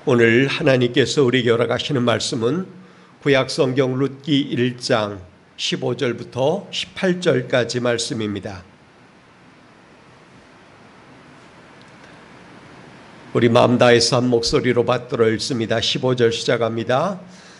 오늘 하나님께서 우리에게 허락하시는 말씀은 구약성경 룻기 1장 15절부터 18절까지 말씀입니다. 우리 마음 다해서 한 목소리로 받들어 읽습니다. 15절 시작합니다.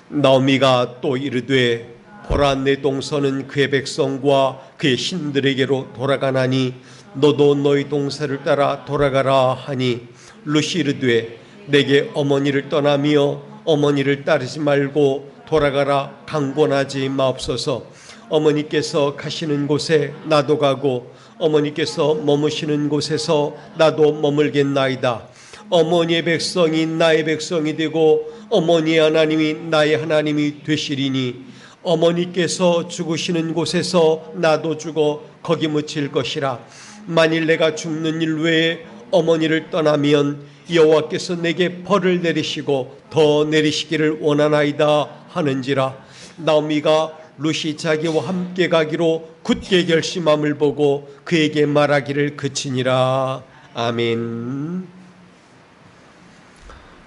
나오미가 또 이르되 보라, 내 동서는 그의 백성과 그의 신들에게로 돌아가나니 너도 너희 동서를 따라 돌아가라 하니, 룻이 이르되 내게 어머니를 떠나며 어머니를 따르지 말고 돌아가라 강권하지 마옵소서. 어머니께서 가시는 곳에 나도 가고 어머니께서 머무시는 곳에서 나도 머물겠나이다. 어머니의 백성이 나의 백성이 되고 어머니의 하나님이 나의 하나님이 되시리니, 어머니께서 죽으시는 곳에서 나도 죽어 거기 묻힐 것이라. 만일 내가 죽는 일 외에 어머니를 떠나면 여호와께서 내게 벌을 내리시고 더 내리시기를 원하나이다 하는지라. 나오미가 룻이 자기와 함께 가기로 굳게 결심함을 보고 그에게 말하기를 그치니라. 아멘.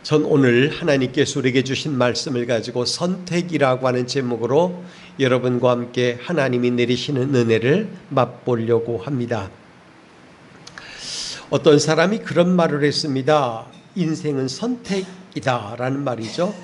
전 오늘 하나님께서 우리에게 주신 말씀을 가지고 선택이라고 하는 제목으로 여러분과 함께 하나님이 내리시는 은혜를 맛보려고 합니다. 어떤 사람이 그런 말을 했습니다. 인생은 선택이다 라는 말이죠.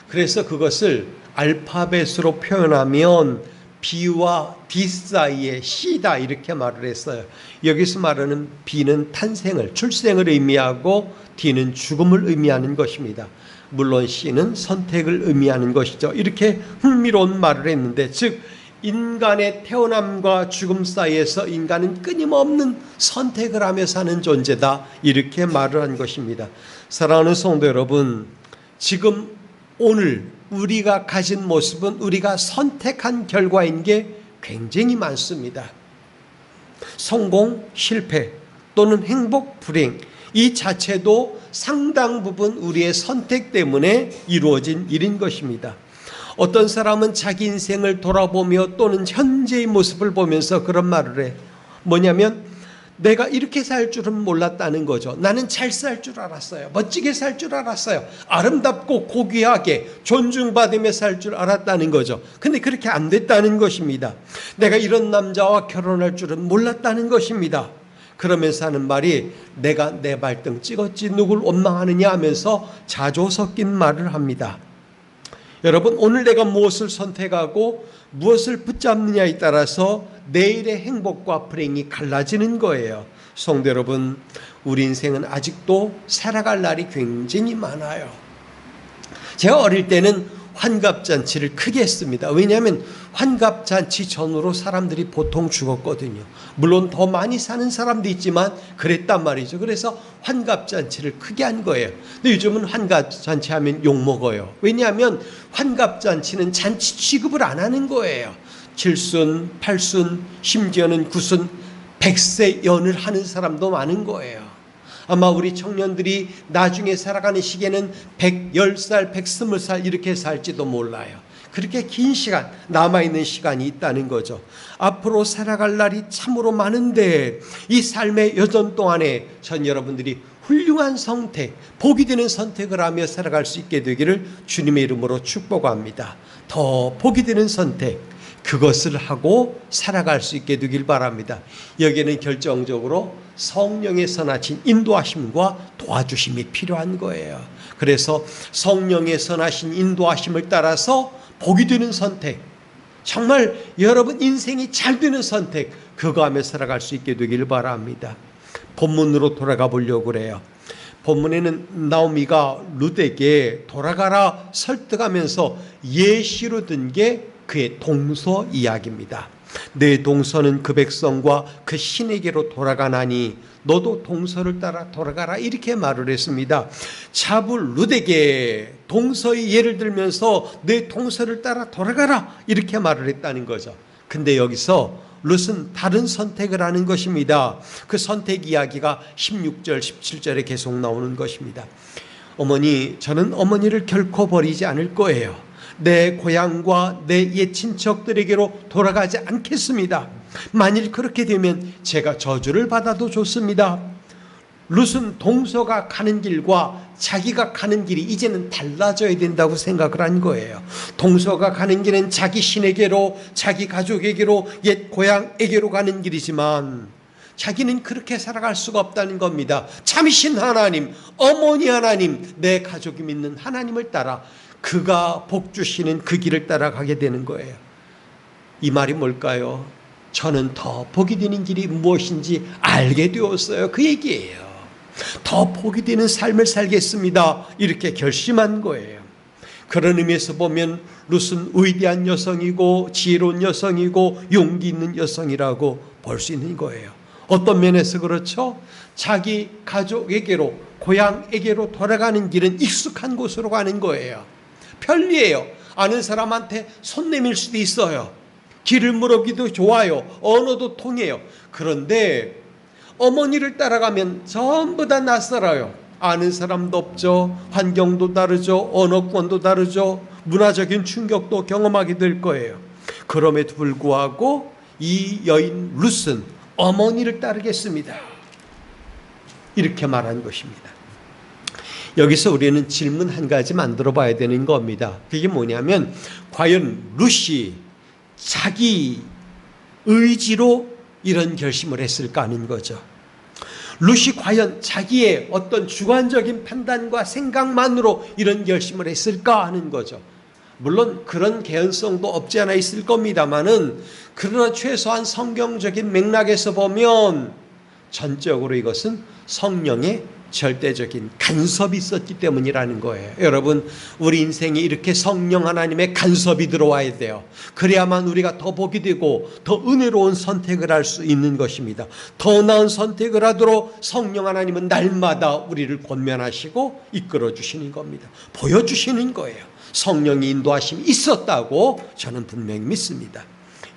그래서 그것을 알파벳으로 표현하면 B와 D 사이에 C다 이렇게 말을 했어요. 여기서 말하는 B는 탄생을, 출생을 의미하고 D는 죽음을 의미하는 것입니다. 물론 C는 선택을 의미하는 것이죠. 이렇게 흥미로운 말을 했는데, 즉 인간의 태어남과 죽음 사이에서 인간은 끊임없는 선택을 하며 사는 존재다, 이렇게 말을 한 것입니다. 사랑하는 성도 여러분, 지금 오늘 우리가 가진 모습은 우리가 선택한 결과인 게 굉장히 많습니다. 성공, 실패 또는 행복, 불행, 이 자체도 상당 부분 우리의 선택 때문에 이루어진 일인 것입니다. 어떤 사람은 자기 인생을 돌아보며 또는 현재의 모습을 보면서 그런 말을 해. 뭐냐면, 내가 이렇게 살 줄은 몰랐다는 거죠. 나는 잘 살 줄 알았어요. 멋지게 살 줄 알았어요. 아름답고 고귀하게 존중받으며 살 줄 알았다는 거죠. 근데 그렇게 안 됐다는 것입니다. 내가 이런 남자와 결혼할 줄은 몰랐다는 것입니다. 그러면서 하는 말이, 내가 내 발등 찍었지 누굴 원망하느냐 하면서 자조 섞인 말을 합니다. 여러분, 오늘 내가 무엇을 선택하고 무엇을 붙잡느냐에 따라서 내일의 행복과 불행이 갈라지는 거예요. 성도 여러분, 우리 인생은 아직도 살아갈 날이 굉장히 많아요. 제가 어릴 때는 환갑잔치를 크게 했습니다. 왜냐하면 환갑잔치 전후로 사람들이 보통 죽었거든요. 물론 더 많이 사는 사람도 있지만 그랬단 말이죠. 그래서 환갑잔치를 크게 한 거예요. 근데 요즘은 환갑잔치 하면 욕먹어요. 왜냐하면 환갑잔치는 잔치 취급을 안 하는 거예요. 7순, 8순, 심지어는 9순, 100세 연을 하는 사람도 많은 거예요. 아마 우리 청년들이 나중에 살아가는 시기에는 110살, 120살 이렇게 살지도 몰라요. 그렇게 긴 시간, 남아있는 시간이 있다는 거죠. 앞으로 살아갈 날이 참으로 많은데, 이 삶의 여정 동안에 전 여러분들이 훌륭한 선택, 복이 되는 선택을 하며 살아갈 수 있게 되기를 주님의 이름으로 축복합니다. 더 복이 되는 선택, 그것을 하고 살아갈 수 있게 되길 바랍니다. 여기에는 결정적으로 성령의 선하신 인도하심과 도와주심이 필요한 거예요. 그래서 성령의 선하신 인도하심을 따라서 복이 되는 선택, 정말 여러분 인생이 잘 되는 선택, 그거 하며 살아갈 수 있게 되길 바랍니다. 본문으로 돌아가 보려고 그래요. 본문에는 나오미가 룻에게 돌아가라 설득하면서 예시로 든 게 그의 동서 이야기입니다. 내 동서는 그 백성과 그 신에게로 돌아가나니 너도 동서를 따라 돌아가라, 이렇게 말을 했습니다. 차불 룻에게 동서의 예를 들면서 내 동서를 따라 돌아가라, 이렇게 말을 했다는 거죠. 근데 여기서 룻은 다른 선택을 하는 것입니다. 그 선택 이야기가 16절, 17절에 계속 나오는 것입니다. 어머니, 저는 어머니를 결코 버리지 않을 거예요. 내 고향과 내 옛 친척들에게로 돌아가지 않겠습니다. 만일 그렇게 되면 제가 저주를 받아도 좋습니다. 룻은 동서가 가는 길과 자기가 가는 길이 이제는 달라져야 된다고 생각을 한 거예요. 동서가 가는 길은 자기 신에게로, 자기 가족에게로, 옛 고향에게로 가는 길이지만 자기는 그렇게 살아갈 수가 없다는 겁니다. 참신 하나님, 어머니 하나님, 내 가족이 믿는 하나님을 따라 그가 복 주시는 그 길을 따라가게 되는 거예요. 이 말이 뭘까요? 저는 더 복이 되는 길이 무엇인지 알게 되었어요. 그 얘기예요. 더 복이 되는 삶을 살겠습니다. 이렇게 결심한 거예요. 그런 의미에서 보면 룻은 위대한 여성이고 지혜로운 여성이고 용기 있는 여성이라고 볼 수 있는 거예요. 어떤 면에서 그렇죠? 자기 가족에게로, 고향에게로 돌아가는 길은 익숙한 곳으로 가는 거예요. 편리해요. 아는 사람한테 손 내밀 수도 있어요. 길을 물어보기도 좋아요. 언어도 통해요. 그런데 어머니를 따라가면 전부 다 낯설어요. 아는 사람도 없죠. 환경도 다르죠. 언어권도 다르죠. 문화적인 충격도 경험하게 될 거예요. 그럼에도 불구하고 이 여인 룻은 어머니를 따르겠습니다. 이렇게 말한 것입니다. 여기서 우리는 질문 한 가지 만들어 봐야 되는 겁니다. 그게 뭐냐면 과연 룻이 자기 의지로 이런 결심을 했을까 하는 거죠. 룻이 과연 자기의 어떤 주관적인 판단과 생각만으로 이런 결심을 했을까 하는 거죠. 물론 그런 개연성도 없지 않아 있을 겁니다만은 그러나 최소한 성경적인 맥락에서 보면 전적으로 이것은 성령의 절대적인 간섭이 있었기 때문이라는 거예요. 여러분, 우리 인생에 이렇게 성령 하나님의 간섭이 들어와야 돼요. 그래야만 우리가 더 복이 되고 더 은혜로운 선택을 할 수 있는 것입니다. 더 나은 선택을 하도록 성령 하나님은 날마다 우리를 권면하시고 이끌어 주시는 겁니다. 보여주시는 거예요. 성령의 인도하심이 있었다고 저는 분명히 믿습니다.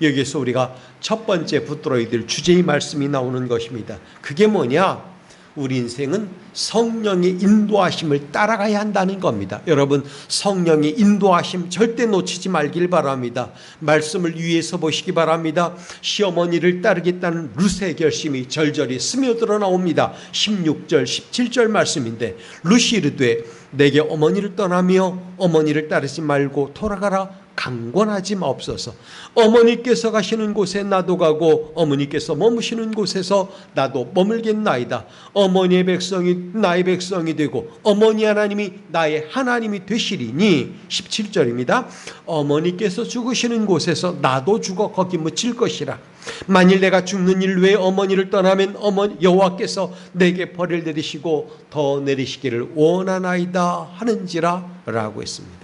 여기서 우리가 첫 번째 붙들어야 될 주제의 말씀이 나오는 것입니다. 그게 뭐냐? 우리 인생은 성령의 인도하심을 따라가야 한다는 겁니다. 여러분, 성령의 인도하심 절대 놓치지 말길 바랍니다. 말씀을 위에서 보시기 바랍니다. 시어머니를 따르겠다는 룻의 결심이 절절히 스며들어 나옵니다. 16절 17절 말씀인데 룻이 이르되 내게 어머니를 떠나며 어머니를 따르지 말고 돌아가라. 강권하지 마옵소서. 어머니께서 가시는 곳에 나도 가고 어머니께서 머무시는 곳에서 나도 머물겠나이다. 어머니의 백성이 나의 백성이 되고 어머니 하나님이 나의 하나님이 되시리니 17절입니다. 어머니께서 죽으시는 곳에서 나도 죽어 거기 묻힐 것이라. 만일 내가 죽는 일 외에 어머니를 떠나면 여호와께서 내게 벌을 내리시고 더 내리시기를 원하나이다 하는지라 라고 했습니다.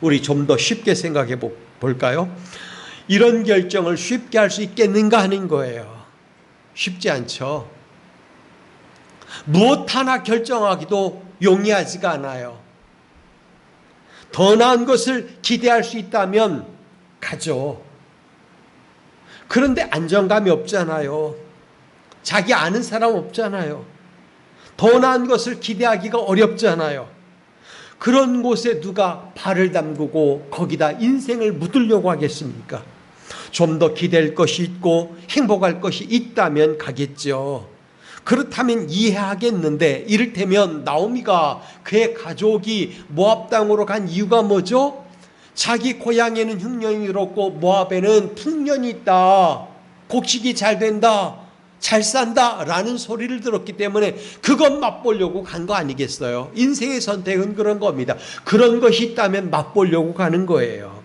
우리 좀 더 쉽게 생각해 볼까요? 이런 결정을 쉽게 할 수 있겠는가 하는 거예요. 쉽지 않죠. 무엇 하나 결정하기도 용이하지가 않아요. 더 나은 것을 기대할 수 있다면 가죠. 그런데 안정감이 없잖아요. 자기 아는 사람 없잖아요. 더 나은 것을 기대하기가 어렵잖아요. 그런 곳에 누가 발을 담그고 거기다 인생을 묻으려고 하겠습니까? 좀 더 기댈 것이 있고 행복할 것이 있다면 가겠죠. 그렇다면 이해하겠는데 이를테면 나오미가 그의 가족이 모압 땅으로 간 이유가 뭐죠? 자기 고향에는 흉년이 들었고 모압에는 풍년이 있다. 곡식이 잘 된다. 잘 산다 라는 소리를 들었기 때문에 그것 맛보려고 간 거 아니겠어요? 인생의 선택은 그런 겁니다. 그런 것이 있다면 맛보려고 가는 거예요.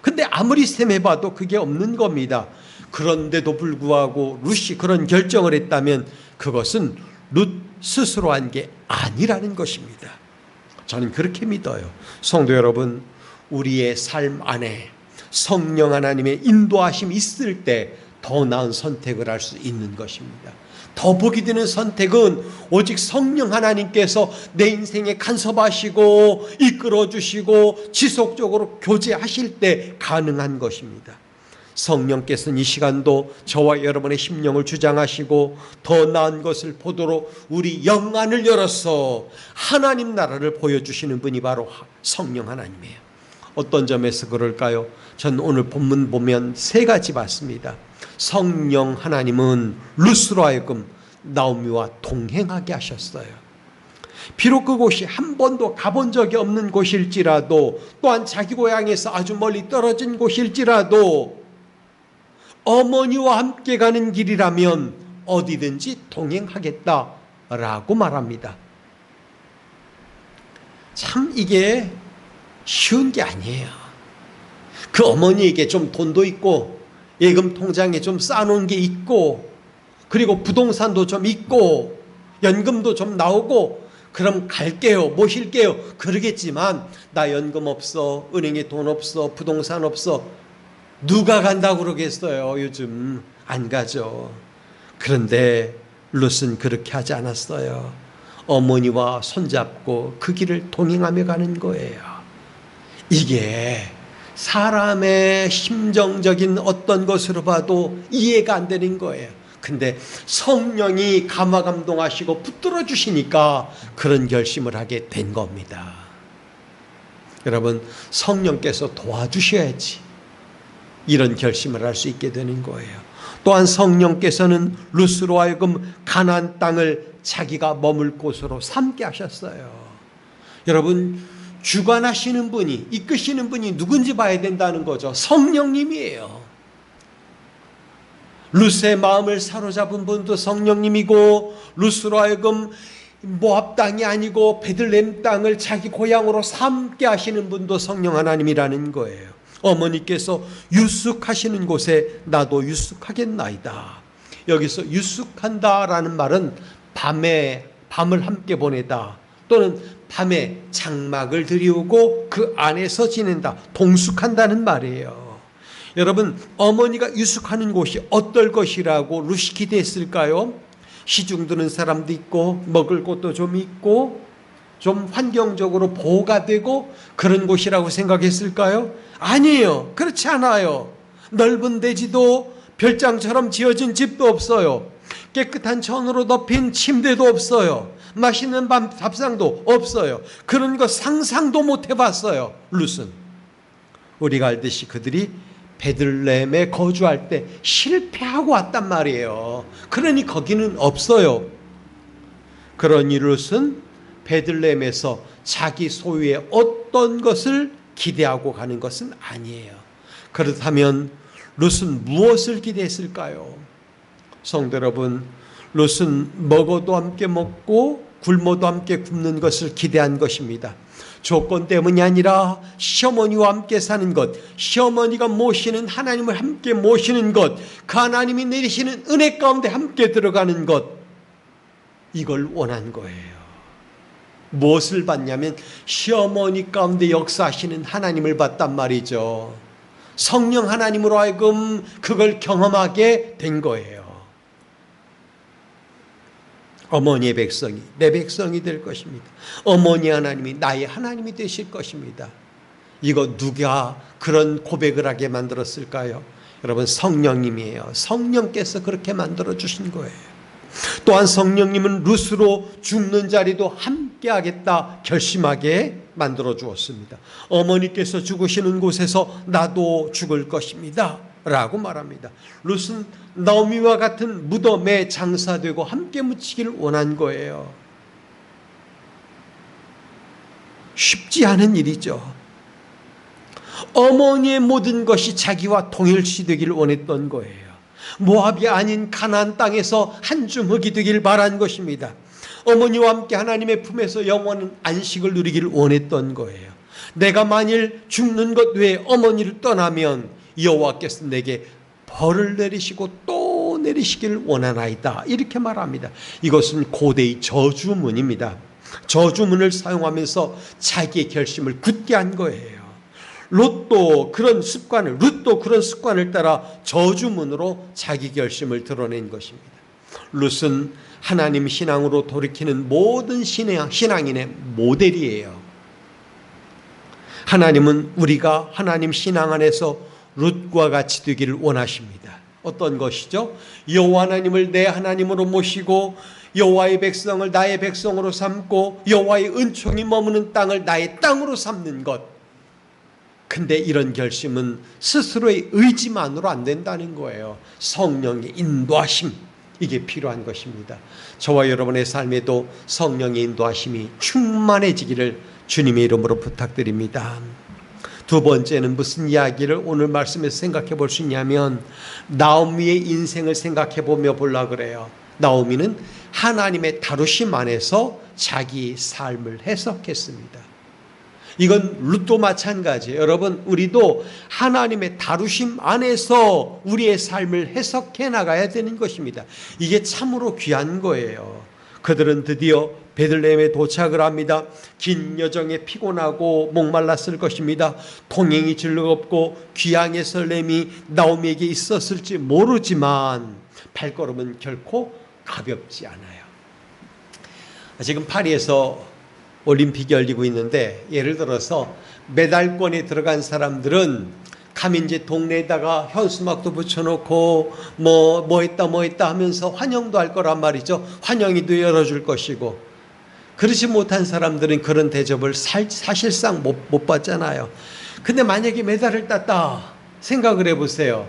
근데 아무리 셈해봐도 그게 없는 겁니다. 그런데도 불구하고 룻이 그런 결정을 했다면 그것은 룻 스스로 한 게 아니라는 것입니다. 저는 그렇게 믿어요. 성도 여러분, 우리의 삶 안에 성령 하나님의 인도하심이 있을 때 더 나은 선택을 할 수 있는 것입니다. 더 복이 되는 선택은 오직 성령 하나님께서 내 인생에 간섭하시고 이끌어주시고 지속적으로 교제하실 때 가능한 것입니다. 성령께서는 이 시간도 저와 여러분의 심령을 주장하시고 더 나은 것을 보도록 우리 영안을 열어서 하나님 나라를 보여주시는 분이 바로 성령 하나님이에요. 어떤 점에서 그럴까요? 전 오늘 본문 보면 세 가지 봤습니다. 성령 하나님은 룻으로 하여금 나오미와 동행하게 하셨어요. 비록 그곳이 한 번도 가본 적이 없는 곳일지라도, 또한 자기 고향에서 아주 멀리 떨어진 곳일지라도 어머니와 함께 가는 길이라면 어디든지 동행하겠다라고 말합니다. 참 이게 쉬운 게 아니에요. 그 어머니에게 좀 돈도 있고 예금 통장에 좀 쌓아놓은 게 있고, 그리고 부동산도 좀 있고 연금도 좀 나오고, 그럼 갈게요, 모실게요 그러겠지만, 나 연금 없어, 은행에 돈 없어, 부동산 없어, 누가 간다고 그러겠어요? 요즘 안 가죠. 그런데 룻은 그렇게 하지 않았어요. 어머니와 손잡고 그 길을 동행하며 가는 거예요. 이게 사람의 심정적인 어떤 것으로 봐도 이해가 안 되는 거예요. 근데 성령이 감화감동하시고 붙들어 주시니까 그런 결심을 하게 된 겁니다. 여러분, 성령께서 도와주셔야지 이런 결심을 할 수 있게 되는 거예요. 또한 성령께서는 룻으로 하여금 가나안 땅을 자기가 머물 곳으로 삼게 하셨어요. 여러분, 주관하시는 분이, 이끄시는 분이 누군지 봐야 된다는 거죠. 성령님이에요. 룻의 마음을 사로잡은 분도 성령님이고, 룻으로 하여금 모압 땅이 아니고 베들레헴 땅을 자기 고향으로 삼게 하시는 분도 성령 하나님이라는 거예요. 어머니께서 유숙하시는 곳에 나도 유숙하겠나이다. 여기서 유숙한다라는 말은 밤을 함께 보내다, 또는 밤에 장막을 들이우고 그 안에서 지낸다, 동숙한다는 말이에요. 여러분, 어머니가 유숙하는 곳이 어떨 것이라고 룻이 기대했을까요? 시중 드는 사람도 있고 먹을 것도 좀 있고 좀 환경적으로 보호가 되고 그런 곳이라고 생각했을까요? 아니에요. 그렇지 않아요. 넓은 대지도 별장처럼 지어진 집도 없어요. 깨끗한 천으로 덮인 침대도 없어요. 맛있는 밥상도 없어요. 그런 거 상상도 못 해봤어요, 룻은. 우리가 알듯이 그들이 베들레헴에 거주할 때 실패하고 왔단 말이에요. 그러니 거기는 없어요. 그러니 룻은 베들레헴에서 자기 소유의 어떤 것을 기대하고 가는 것은 아니에요. 그렇다면 룻은 무엇을 기대했을까요? 성도 여러분, 룻은 먹어도 함께 먹고 굶어도 함께 굶는 것을 기대한 것입니다. 조건 때문이 아니라 시어머니와 함께 사는 것, 시어머니가 모시는 하나님을 함께 모시는 것, 그 하나님이 내리시는 은혜 가운데 함께 들어가는 것, 이걸 원한 거예요. 무엇을 봤냐면 시어머니 가운데 역사하시는 하나님을 봤단 말이죠. 성령 하나님으로 하여금 그걸 경험하게 된 거예요. 어머니의 백성이 내 백성이 될 것입니다. 어머니 하나님이 나의 하나님이 되실 것입니다. 이거 누가 그런 고백을 하게 만들었을까요? 여러분, 성령님이에요. 성령께서 그렇게 만들어 주신 거예요. 또한 성령님은 룻으로 죽는 자리도 함께 하겠다 결심하게 만들어 주었습니다. 어머니께서 죽으시는 곳에서 나도 죽을 것입니다 라고 말합니다. 룻은 나오미와 같은 무덤에 장사되고 함께 묻히기를 원한 거예요. 쉽지 않은 일이죠. 어머니의 모든 것이 자기와 동일시되기를 원했던 거예요. 모압이 아닌 가나안 땅에서 한 주먹이 되길 바란 것입니다. 어머니와 함께 하나님의 품에서 영원한 안식을 누리기를 원했던 거예요. 내가 만일 죽는 것 외에 어머니를 떠나면 여호와께서 내게 벌을 내리시고 또 내리시기를 원하나이다, 이렇게 말합니다. 이것은 고대의 저주문입니다. 저주문을 사용하면서 자기의 결심을 굳게 한 거예요. 룻도 그런 습관을 따라 저주문으로 자기 결심을 드러낸 것입니다. 룻은 하나님 신앙으로 돌이키는 모든 신앙인의 모델이에요. 하나님은 우리가 하나님 신앙 안에서 룻과 같이 되기를 원하십니다. 어떤 것이죠? 여호와 하나님을 내 하나님으로 모시고 여호와의 백성을 나의 백성으로 삼고 여호와의 은총이 머무는 땅을 나의 땅으로 삼는 것. 근데 이런 결심은 스스로의 의지만으로 안 된다는 거예요. 성령의 인도하심, 이게 필요한 것입니다. 저와 여러분의 삶에도 성령의 인도하심이 충만해지기를 주님의 이름으로 부탁드립니다. 두 번째는 무슨 이야기를 오늘 말씀에서 생각해 볼 수 있냐면 나오미의 인생을 생각해 보며 보려고 그래요. 나오미는 하나님의 다루심 안에서 자기 삶을 해석했습니다. 이건 룻도 마찬가지예요. 여러분, 우리도 하나님의 다루심 안에서 우리의 삶을 해석해 나가야 되는 것입니다. 이게 참으로 귀한 거예요. 그들은 드디어 베들레헴에 도착을 합니다. 긴 여정에 피곤하고 목말랐을 것입니다. 동행이 즐겁고 귀향의 설렘이 나오미에게 있었을지 모르지만 발걸음은 결코 가볍지 않아요. 지금 파리에서 올림픽이 열리고 있는데 예를 들어서 메달권에 들어간 사람들은 가면 이제 동네에다가 현수막도 붙여놓고 뭐 했다 하면서 환영도 할 거란 말이죠. 환영회도 열어줄 것이고, 그렇지 못한 사람들은 그런 대접을 사실상 못 받잖아요. 근데 만약에 메달을 땄다 생각을 해보세요.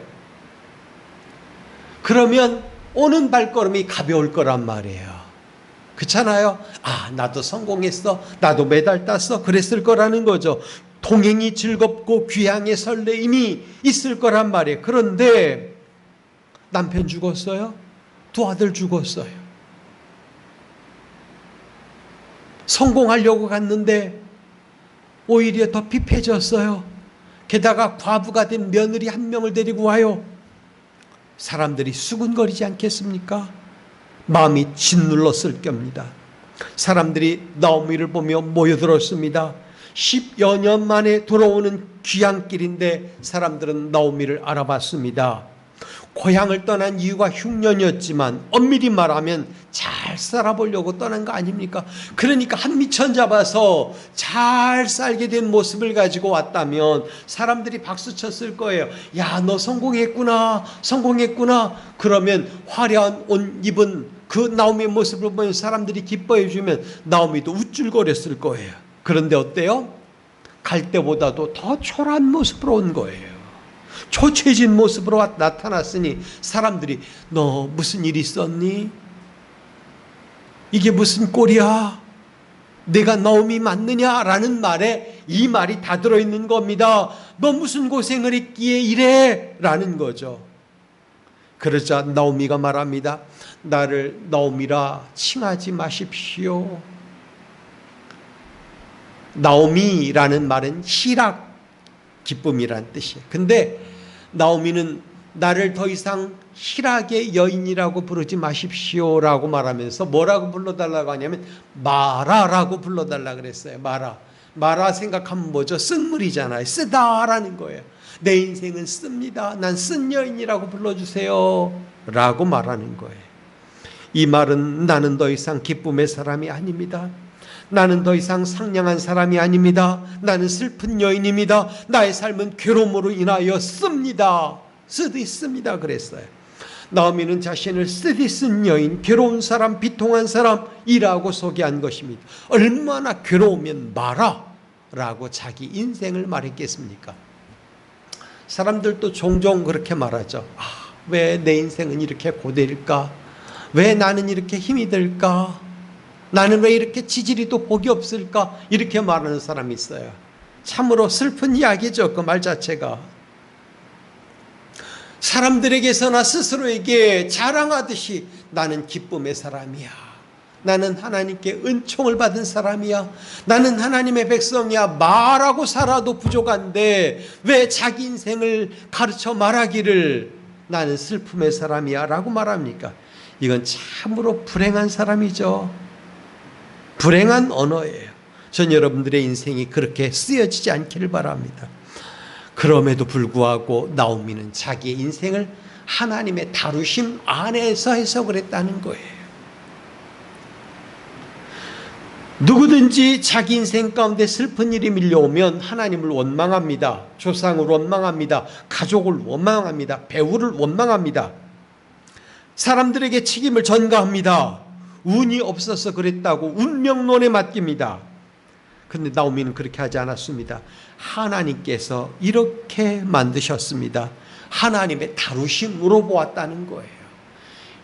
그러면 오는 발걸음이 가벼울 거란 말이에요. 그렇잖아요. 나도 성공했어, 나도 메달 땄어, 그랬을 거라는 거죠. 동행이 즐겁고 귀향의 설레임이 있을 거란 말이에요. 그런데 남편 죽었어요. 두 아들 죽었어요. 성공하려고 갔는데 오히려 더 피폐해졌어요. 게다가 과부가 된 며느리 한 명을 데리고 와요. 사람들이 수군거리지 않겠습니까? 마음이 짓눌렀을 겁니다. 사람들이 나오미를 보며 모여들었습니다. 10여 년 만에 돌아오는 귀향길인데 사람들은 나오미를 알아봤습니다. 고향을 떠난 이유가 흉년이었지만 엄밀히 말하면 잘 살아보려고 떠난 거 아닙니까? 그러니까 한 미천 잡아서 잘 살게 된 모습을 가지고 왔다면 사람들이 박수 쳤을 거예요. 야, 너 성공했구나, 성공했구나. 그러면 화려한 옷 입은 그 나오미의 모습을 보면 사람들이 기뻐해 주면 나오미도 우쭐거렸을 거예요. 그런데 어때요? 갈 때보다도 더 초라한 모습으로 온 거예요. 초췌해진 모습으로 나타났으니 사람들이 너 무슨 일 있었니? 이게 무슨 꼴이야? 내가 나오미 맞느냐라는 말에 이 말이 다 들어있는 겁니다. 너 무슨 고생을 했기에 이래? 라는 거죠. 그러자 나오미가 말합니다. 나를 나오미라 칭하지 마십시오. 나오미라는 말은 희락, 기쁨이란 뜻이에요. 근데 나오미는 나를 더 이상 희락의 여인이라고 부르지 마십시오라고 말하면서 뭐라고 불러달라고 하냐면 마라라고 불러달라고 그랬어요. 마라 생각하면 뭐죠? 쓴물이잖아요. 쓰다라는 거예요. 내 인생은 씁니다. 난 쓴 여인이라고 불러주세요 라고 말하는 거예요. 이 말은 나는 더 이상 기쁨의 사람이 아닙니다. 나는 더 이상 상냥한 사람이 아닙니다. 나는 슬픈 여인입니다. 나의 삶은 괴로움으로 인하여 씁니다. 쓰디씁니다 그랬어요. 나오미는 자신을 쓰디쓴 여인, 괴로운 사람, 비통한 사람이라고 소개한 것입니다. 얼마나 괴로우면 말아라고 자기 인생을 말했겠습니까? 사람들도 종종 그렇게 말하죠. 왜 내 인생은 이렇게 고되일까? 왜 나는 이렇게 힘이 들까? 나는 왜 이렇게 지지리도 복이 없을까? 이렇게 말하는 사람이 있어요. 참으로 슬픈 이야기죠. 그 말 자체가. 사람들에게서나 스스로에게 자랑하듯이 나는 기쁨의 사람이야. 나는 하나님께 은총을 받은 사람이야. 나는 하나님의 백성이야. 말하고 살아도 부족한데 왜 자기 인생을 가르쳐 말하기를 나는 슬픔의 사람이야 라고 말합니까? 이건 참으로 불행한 사람이죠. 불행한 언어예요. 전 여러분들의 인생이 그렇게 쓰여지지 않기를 바랍니다. 그럼에도 불구하고 나오미는 자기의 인생을 하나님의 다루심 안에서 해석을 했다는 거예요. 누구든지 자기 인생 가운데 슬픈 일이 밀려오면 하나님을 원망합니다. 조상을 원망합니다. 가족을 원망합니다. 배우를 원망합니다. 사람들에게 책임을 전가합니다. 운이 없어서 그랬다고 운명론에 맡깁니다. 그런데 나오미는 그렇게 하지 않았습니다. 하나님께서 이렇게 만드셨습니다. 하나님의 다루심으로 보았다는 거예요.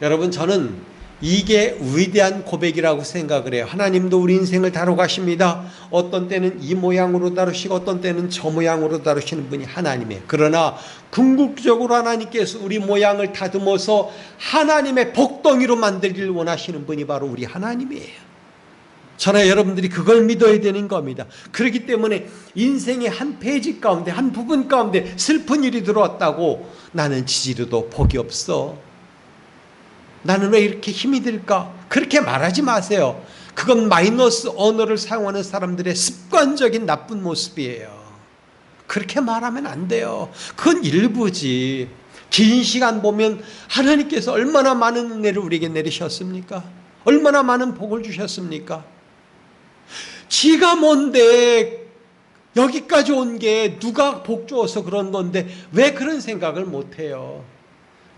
여러분, 저는 이게 위대한 고백이라고 생각을 해요. 하나님도 우리 인생을 다뤄가십니다. 어떤 때는 이 모양으로 다루시고 어떤 때는 저 모양으로 다루시는 분이 하나님이에요. 그러나 궁극적으로 하나님께서 우리 모양을 다듬어서 하나님의 복덩이로 만들기를 원하시는 분이 바로 우리 하나님이에요. 저나 여러분들이 그걸 믿어야 되는 겁니다. 그렇기 때문에 인생의 한 페이지 가운데, 한 부분 가운데 슬픈 일이 들어왔다고 나는 지지로도 복이 없어, 나는 왜 이렇게 힘이 들까? 그렇게 말하지 마세요. 그건 마이너스 언어를 사용하는 사람들의 습관적인 나쁜 모습이에요. 그렇게 말하면 안 돼요. 그건 일부지. 긴 시간 보면 하나님께서 얼마나 많은 은혜를 우리에게 내리셨습니까? 얼마나 많은 복을 주셨습니까? 지가 뭔데 여기까지 온 게 누가 복 주어서 그런 건데 왜 그런 생각을 못해요?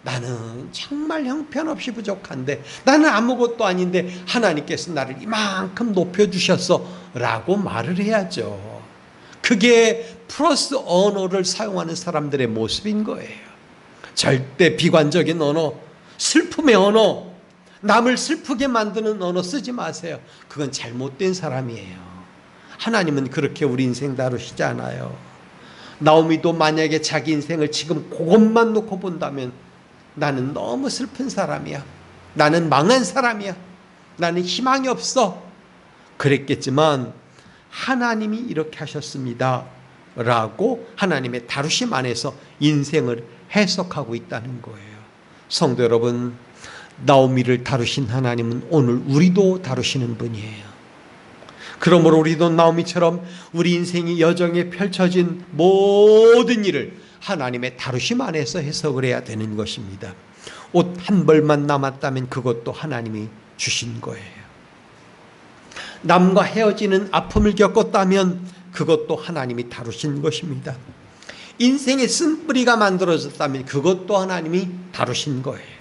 나는 정말 형편없이 부족한데, 나는 아무것도 아닌데 하나님께서 나를 이만큼 높여주셨어 라고 말을 해야죠. 그게 플러스 언어를 사용하는 사람들의 모습인 거예요. 절대 비관적인 언어, 슬픔의 언어, 남을 슬프게 만드는 언어 쓰지 마세요. 그건 잘못된 사람이에요. 하나님은 그렇게 우리 인생 다루시지 않아요. 나오미도 만약에 자기 인생을 지금 그것만 놓고 본다면 나는 너무 슬픈 사람이야, 나는 망한 사람이야, 나는 희망이 없어 그랬겠지만 하나님이 이렇게 하셨습니다 라고 하나님의 다루심 안에서 인생을 해석하고 있다는 거예요. 성도 여러분, 나오미를 다루신 하나님은 오늘 우리도 다루시는 분이에요. 그러므로 우리도 나오미처럼 우리 인생이 여정에 펼쳐진 모든 일을 하나님의 다루심 안에서 해석을 해야 되는 것입니다. 옷 한 벌만 남았다면 그것도 하나님이 주신 거예요. 남과 헤어지는 아픔을 겪었다면 그것도 하나님이 다루신 것입니다. 인생의 쓴뿌리가 만들어졌다면 그것도 하나님이 다루신 거예요.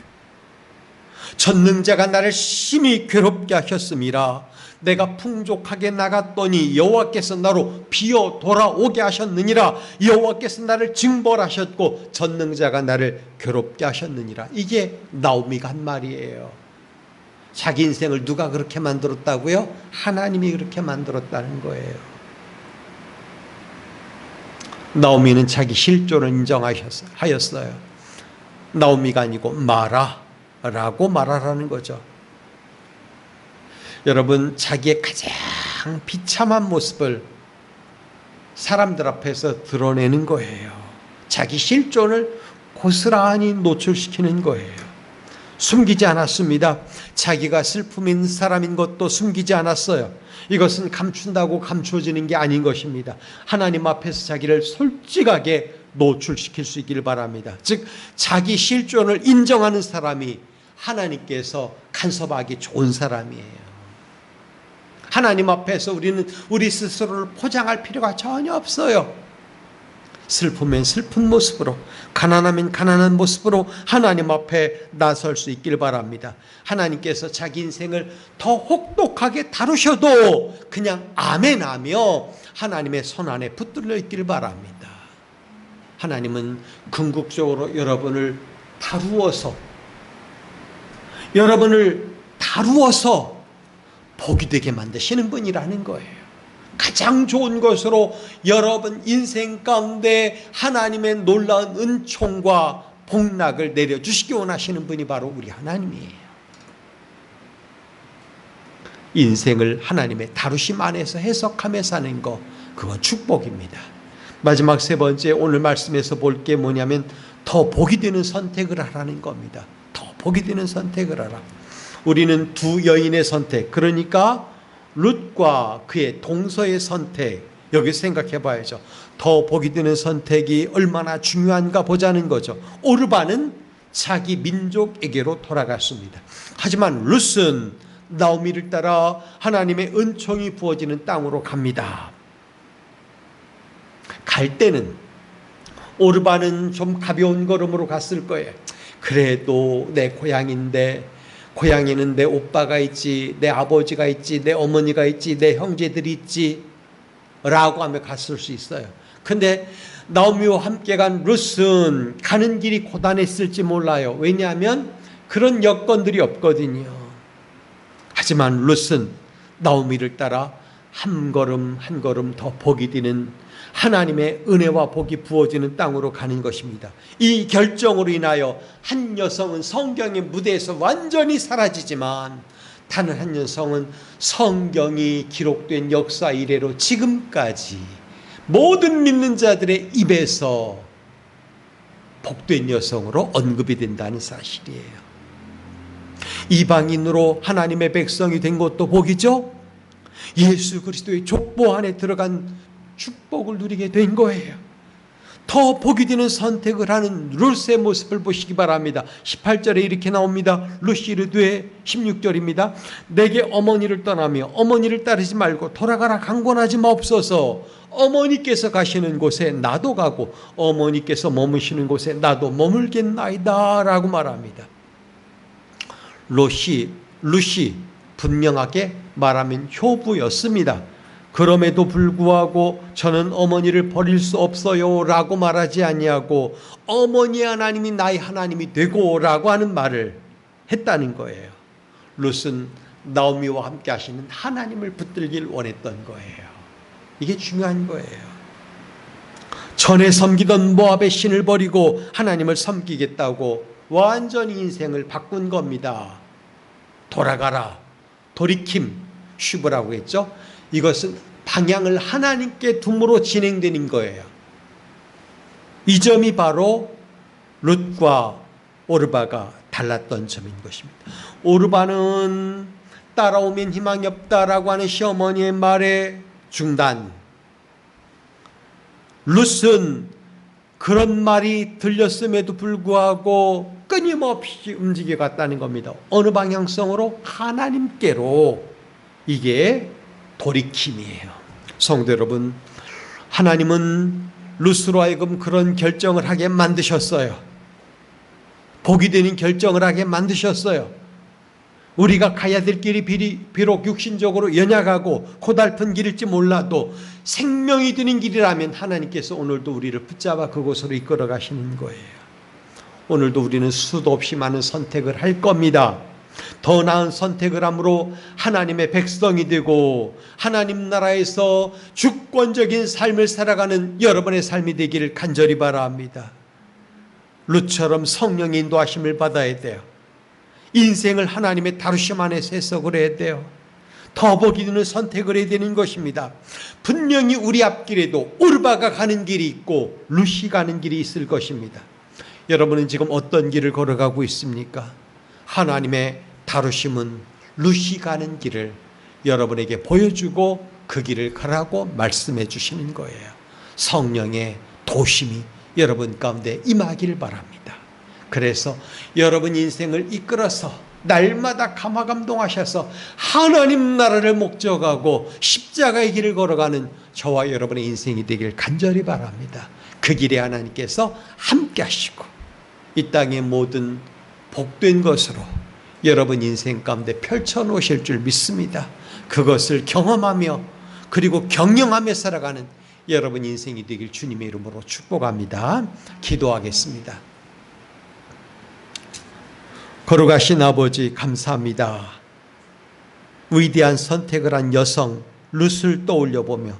전능자가 나를 심히 괴롭게 하셨음이라 내가 풍족하게 나갔더니 여호와께서 나로 비어 돌아오게 하셨느니라. 여호와께서 나를 징벌하셨고 전능자가 나를 괴롭게 하셨느니라. 이게 나오미가 한 말이에요. 자기 인생을 누가 그렇게 만들었다고요? 하나님이 그렇게 만들었다는 거예요. 나오미는 자기 실존을 인정하였어요. 나오미가 아니고 마라라고 말하라는 거죠. 여러분, 자기의 가장 비참한 모습을 사람들 앞에서 드러내는 거예요. 자기 실존을 고스란히 노출시키는 거예요. 숨기지 않았습니다. 자기가 슬픔이 있는 사람인 것도 숨기지 않았어요. 이것은 감춘다고 감추어지는 게 아닌 것입니다. 하나님 앞에서 자기를 솔직하게 노출시킬 수 있기를 바랍니다. 즉 자기 실존을 인정하는 사람이 하나님께서 간섭하기 좋은 사람이에요. 하나님 앞에서 우리는 우리 스스로를 포장할 필요가 전혀 없어요. 슬프면 슬픈 모습으로, 가난하면 가난한 모습으로 하나님 앞에 나설 수 있길 바랍니다. 하나님께서 자기 인생을 더 혹독하게 다루셔도 그냥 아멘하며 하나님의 손 안에 붙들려 있길 바랍니다. 하나님은 궁극적으로 여러분을 다루어서 복이 되게 만드시는 분이라는 거예요. 가장 좋은 것으로 여러분 인생 가운데 하나님의 놀라운 은총과 복락을 내려주시기 원하시는 분이 바로 우리 하나님이에요. 인생을 하나님의 다루심 안에서 해석하며 사는 것, 그건 축복입니다. 마지막 세 번째, 오늘 말씀에서 볼 게 뭐냐면 더 복이 되는 선택을 하라는 겁니다. 더 복이 되는 선택을 하라. 우리는 두 여인의 선택, 그러니까 룻과 그의 동서의 선택, 여기 생각해 봐야죠. 더 복이 되는 선택이 얼마나 중요한가 보자는 거죠. 오르바는 자기 민족에게로 돌아갔습니다. 하지만 룻은 나오미를 따라 하나님의 은총이 부어지는 땅으로 갑니다. 갈 때는 오르바는 좀 가벼운 걸음으로 갔을 거예요. 그래도 내 고향인데, 고향에는 내 오빠가 있지, 내 아버지가 있지, 내 어머니가 있지, 내 형제들이 있지 라고 하며 갔을 수 있어요. 근데 나오미와 함께 간 룻은 가는 길이 고단했을지 몰라요. 왜냐하면 그런 여건들이 없거든요. 하지만 룻은 나오미를 따라 한 걸음 한 걸음 더 복이 되는 하나님의 은혜와 복이 부어지는 땅으로 가는 것입니다. 이 결정으로 인하여 한 여성은 성경의 무대에서 완전히 사라지지만 다른 한 여성은 성경이 기록된 역사 이래로 지금까지 모든 믿는 자들의 입에서 복된 여성으로 언급이 된다는 사실이에요. 이방인으로 하나님의 백성이 된 것도 복이죠. 예수 그리스도의 족보 안에 들어간 축복을 누리게 된 거예요. 더 복이 되는 선택을 하는 룻의 모습을 보시기 바랍니다. 18절에 이렇게 나옵니다. 룻이 이르되 16절입니다. 내게 어머니를 떠나며 어머니를 따르지 말고 돌아가라 강권하지 마옵소서. 어머니께서 가시는 곳에 나도 가고 어머니께서 머무시는 곳에 나도 머물겠나이다 라고 말합니다. 룻이 분명하게 말하면 효부였습니다. 그럼에도 불구하고 저는 어머니를 버릴 수 없어요 라고 말하지 아니하고 어머니 하나님이 나의 하나님이 되고 라고 하는 말을 했다는 거예요. 룻은 나오미와 함께 하시는 하나님을 붙들길 원했던 거예요. 이게 중요한 거예요. 전에 섬기던 모압의 신을 버리고 하나님을 섬기겠다고 완전히 인생을 바꾼 겁니다. 돌아가라, 돌이킴, 쉬브라고 했죠. 이것은 방향을 하나님께 둠으로 진행되는 거예요. 이 점이 바로 룻과 오르바가 달랐던 점인 것입니다. 오르바는 따라오면 희망이 없다라고 하는 시어머니의 말에 중단. 룻은 그런 말이 들렸음에도 불구하고 끊임없이 움직여 갔다는 겁니다. 어느 방향성으로? 하나님께로. 이게 돌이킴이에요. 성도 여러분, 하나님은 룻으로 하여금 그런 결정을 하게 만드셨어요. 복이 되는 결정을 하게 만드셨어요. 우리가 가야 될 길이 비록 육신적으로 연약하고 고달픈 길일지 몰라도 생명이 되는 길이라면 하나님께서 오늘도 우리를 붙잡아 그곳으로 이끌어 가시는 거예요. 오늘도 우리는 수도 없이 많은 선택을 할 겁니다. 더 나은 선택을 함으로 하나님의 백성이 되고 하나님 나라에서 주권적인 삶을 살아가는 여러분의 삶이 되기를 간절히 바랍니다. 룻처럼 성령의 인도하심을 받아야 돼요. 인생을 하나님의 다루심 안에서 해석을 해야 돼요. 더 복이 되는 선택을 해야 되는 것입니다. 분명히 우리 앞길에도 오르바가 가는 길이 있고 룻이 가는 길이 있을 것입니다. 여러분은 지금 어떤 길을 걸어가고 있습니까? 하나님의 다루심은 룻이 가는 길을 여러분에게 보여주고 그 길을 가라고 말씀해 주시는 거예요. 성령의 도심이 여러분 가운데 임하길 바랍니다. 그래서 여러분 인생을 이끌어서 날마다 감화감동하셔서 하나님 나라를 목적하고 십자가의 길을 걸어가는 저와 여러분의 인생이 되길 간절히 바랍니다. 그 길에 하나님께서 함께 하시고 이 땅의 모든 복된 것으로 여러분 인생 가운데 펼쳐놓으실 줄 믿습니다. 그것을 경험하며 그리고 경영하며 살아가는 여러분 인생이 되길 주님의 이름으로 축복합니다. 기도하겠습니다. 거룩하신 아버지 감사합니다. 위대한 선택을 한 여성 룻을 떠올려보며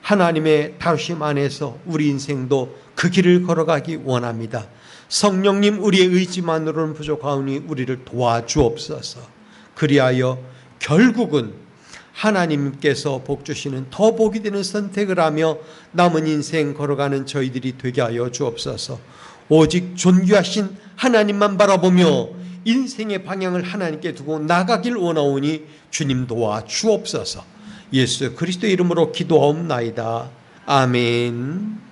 하나님의 다루심 안에서 우리 인생도 그 길을 걸어가기 원합니다. 성령님, 우리의 의지만으로는 부족하오니 우리를 도와주옵소서. 그리하여 결국은 하나님께서 복 주시는 더 복이 되는 선택을 하며 남은 인생 걸어가는 저희들이 되게 하여 주옵소서. 오직 존귀하신 하나님만 바라보며 인생의 방향을 하나님께 두고 나가길 원하오니 주님 도와 주옵소서. 예수 그리스도의 이름으로 기도하옵나이다. 아멘.